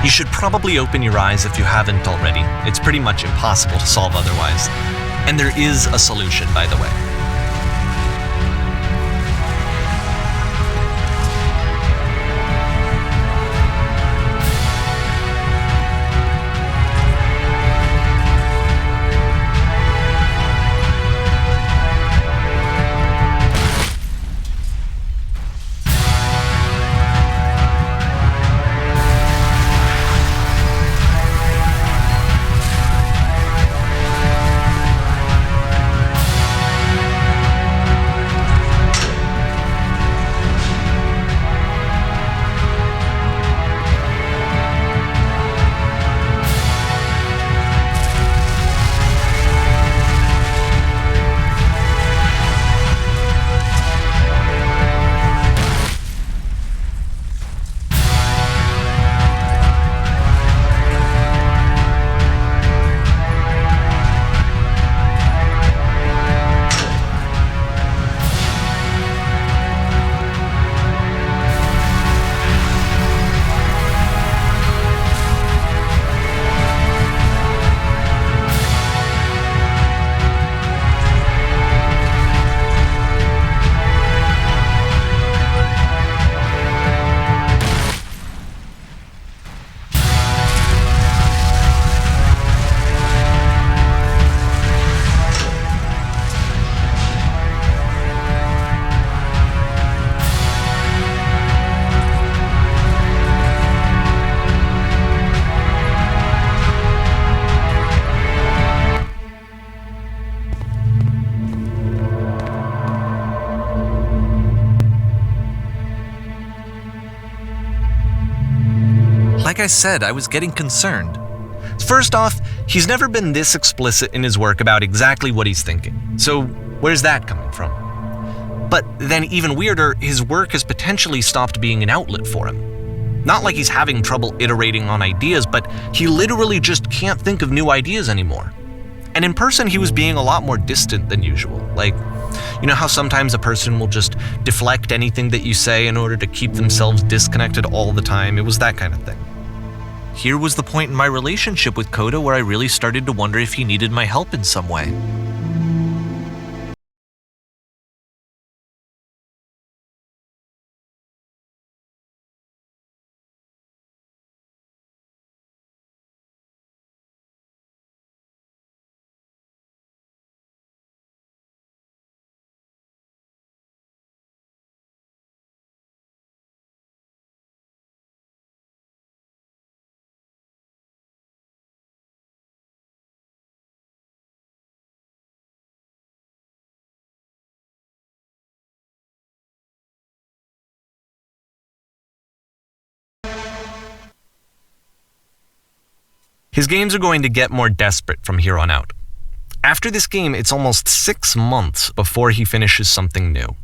You should probably open your eyes if you haven't already. It's pretty much impossible to solve otherwise. And there is a solution, by the way. Like I said, I was getting concerned. First off, he's never been this explicit in his work about exactly what he's thinking. So where's that coming from? But then even weirder, his work has potentially stopped being an outlet for him. Not like he's having trouble iterating on ideas, but he literally just can't think of new ideas anymore. And in person, he was being a lot more distant than usual. Like, you know how sometimes a person will just deflect anything that you say in order to keep themselves disconnected all the time? It was that kind of thing. Here was the point in my relationship with Coda where I really started to wonder if he needed my help in some way. His games are going to get more desperate from here on out. After this game, it's almost 6 months before he finishes something new.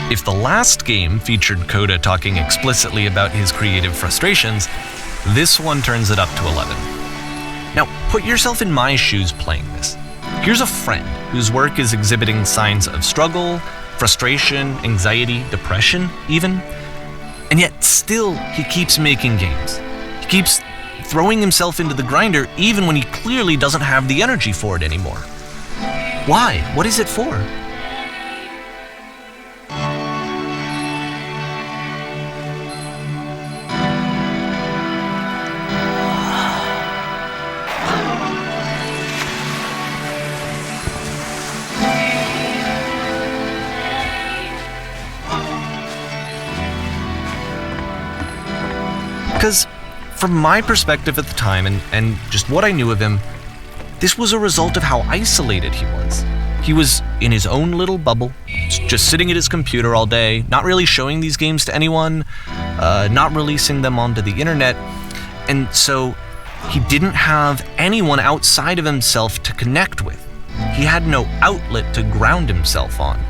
If the last game featured Coda talking explicitly about his creative frustrations, this one turns it up to 11. Now, put yourself in my shoes playing this. Here's a friend whose work is exhibiting signs of struggle, frustration, anxiety, depression, even. And yet still, he keeps making games. He keeps throwing himself into the grinder even when he clearly doesn't have the energy for it anymore. Why? What is it for? Because from my perspective at the time and just what I knew of him, this was a result of how isolated he was. He was in his own little bubble, just sitting at his computer all day, not really showing these games to anyone, not releasing them onto the internet, and so he didn't have anyone outside of himself to connect with. He had no outlet to ground himself on.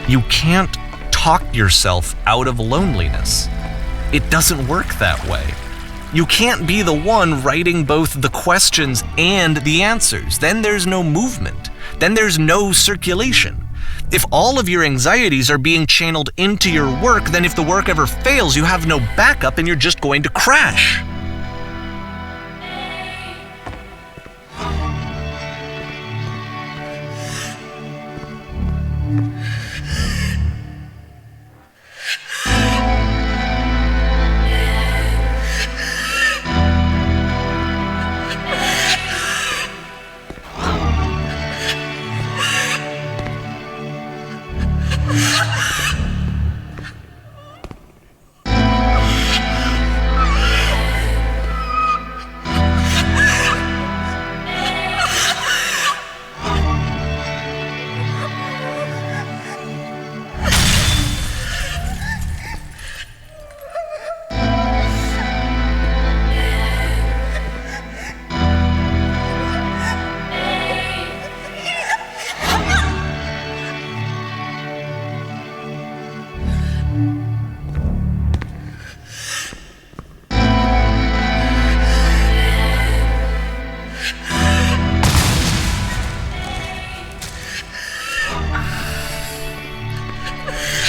You can't talk yourself out of loneliness. It doesn't work that way. You can't be the one writing both the questions and the answers. Then there's no movement. Then there's no circulation. If all of your anxieties are being channeled into your work, then if the work ever fails, you have no backup and you're just going to crash.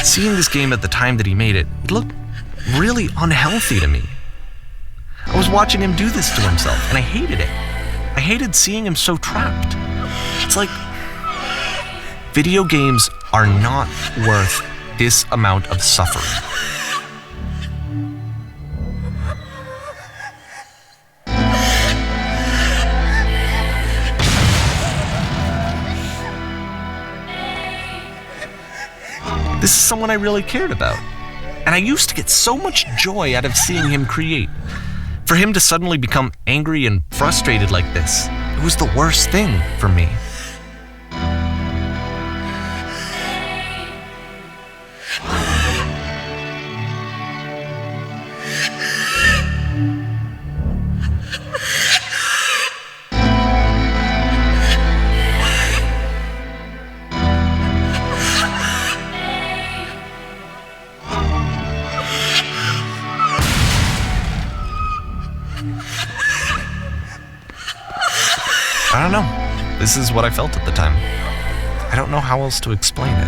Seeing this game at the time that he made it, it looked really unhealthy to me. I was watching him do this to himself, and I hated it. I hated seeing him so trapped. It's like, video games are not worth this amount of suffering. This is someone I really cared about. And I used to get so much joy out of seeing him create. For him to suddenly become angry and frustrated like this, it was the worst thing for me. I don't know. This is what I felt at the time. I don't know how else to explain it.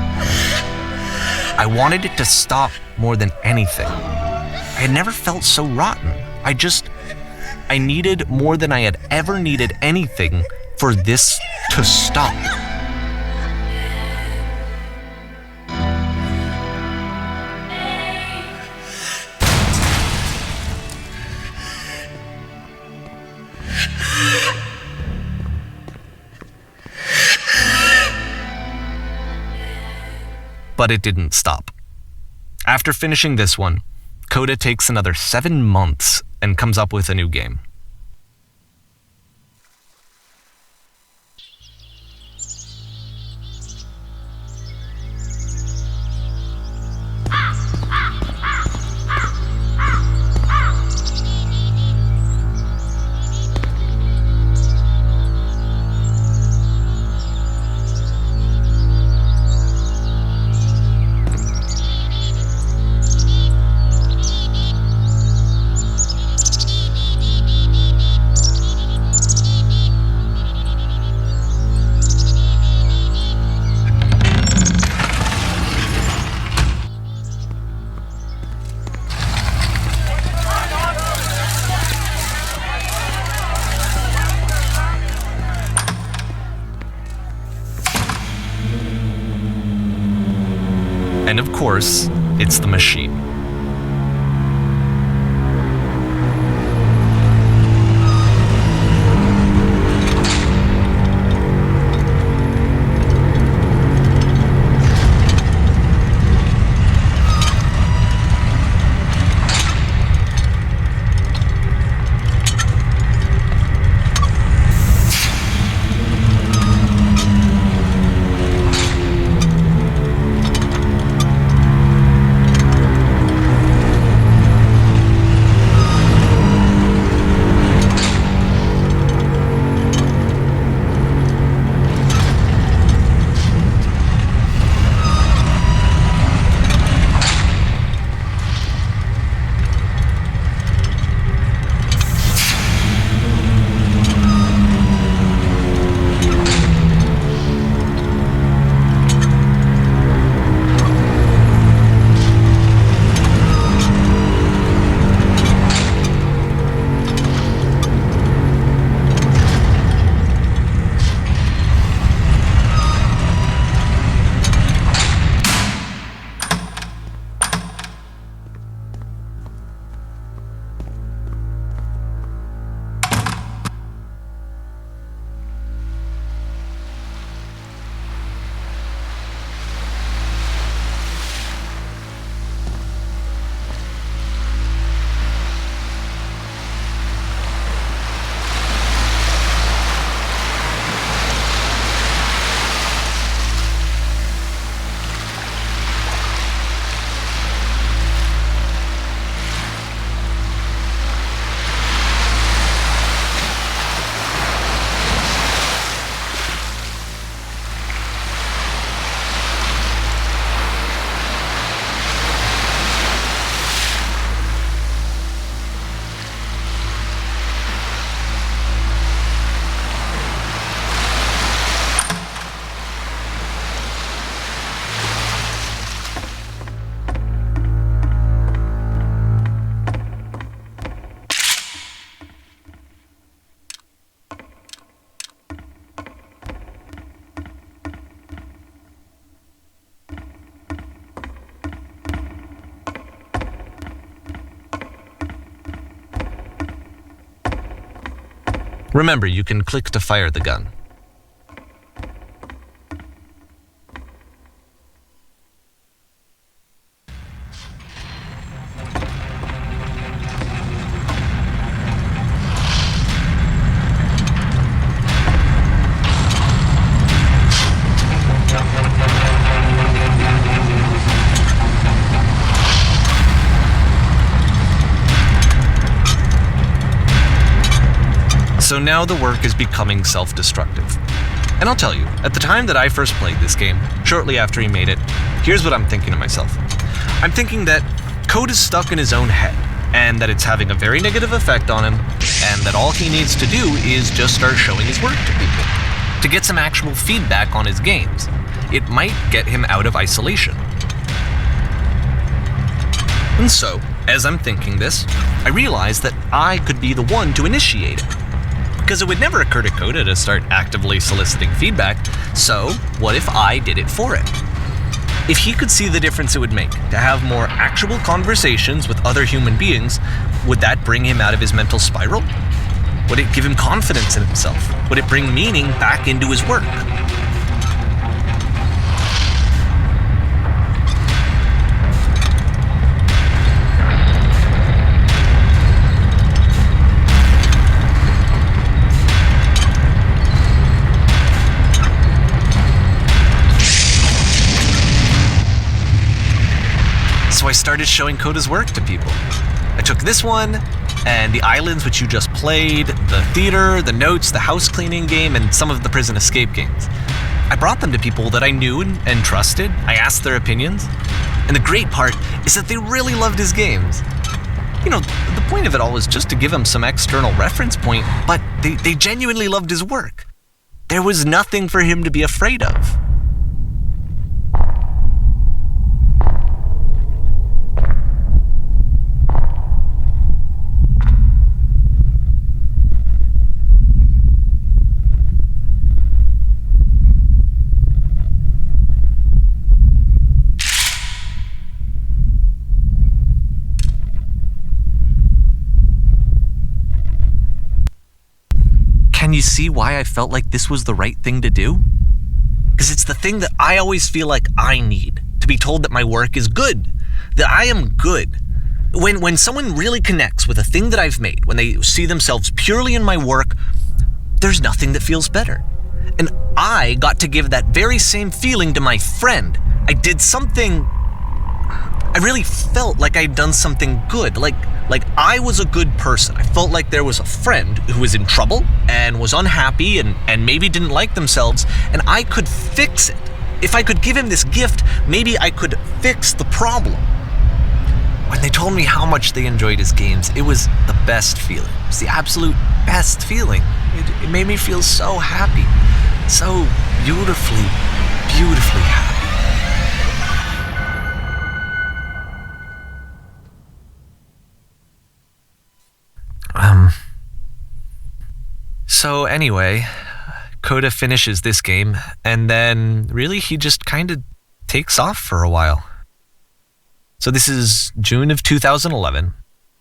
I wanted it to stop more than anything. I had never felt so rotten. I needed more than I had ever needed anything for this to stop. But it didn't stop. After finishing this one, Coda takes another 7 months and comes up with a new game. And of course, it's the machine. Remember, you can click to fire the gun. So now the work is becoming self-destructive. And I'll tell you, at the time that I first played this game, shortly after he made it, here's what I'm thinking to myself. I'm thinking that Code is stuck in his own head, and that it's having a very negative effect on him, and that all he needs to do is just start showing his work to people, to get some actual feedback on his games. It might get him out of isolation. And so, as I'm thinking this, I realize that I could be the one to initiate it. Because it would never occur to Coda to start actively soliciting feedback, so what if I did it for him? If he could see the difference it would make to have more actual conversations with other human beings, would that bring him out of his mental spiral? Would it give him confidence in himself? Would it bring meaning back into his work? So I started showing Coda's work to people. I took this one, and the islands which you just played, the theater, the notes, the house cleaning game, and some of the prison escape games. I brought them to people that I knew and trusted. I asked their opinions. And the great part is that they really loved his games. You know, the point of it all was just to give him some external reference point, but they genuinely loved his work. There was nothing for him to be afraid of. Can you see why I felt like this was the right thing to do? Because it's the thing that I always feel like I need, to be told that my work is good, that I am good. When someone really connects with a thing that I've made, when they see themselves purely in my work, there's nothing that feels better. And I got to give that very same feeling to my friend. I did something, I really felt like I'd done something good, like I was a good person. I felt like there was a friend who was in trouble and was unhappy and maybe didn't like themselves, and I could fix it. If I could give him this gift, maybe I could fix the problem. When they told me how much they enjoyed his games, it was the best feeling. It was the absolute best feeling. It made me feel so happy, so beautifully, beautifully happy. So anyway, Coda finishes this game, and then really he just kind of takes off for a while. So this is June of 2011,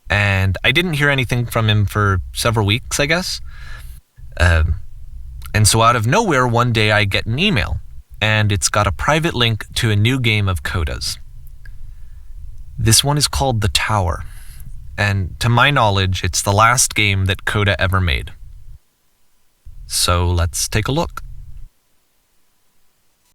and I didn't hear anything from him for several weeks, I guess. And so out of nowhere, one day I get an email, and it's got a private link to a new game of Coda's. This one is called The Tower, and to my knowledge, it's the last game that Coda ever made. So let's take a look.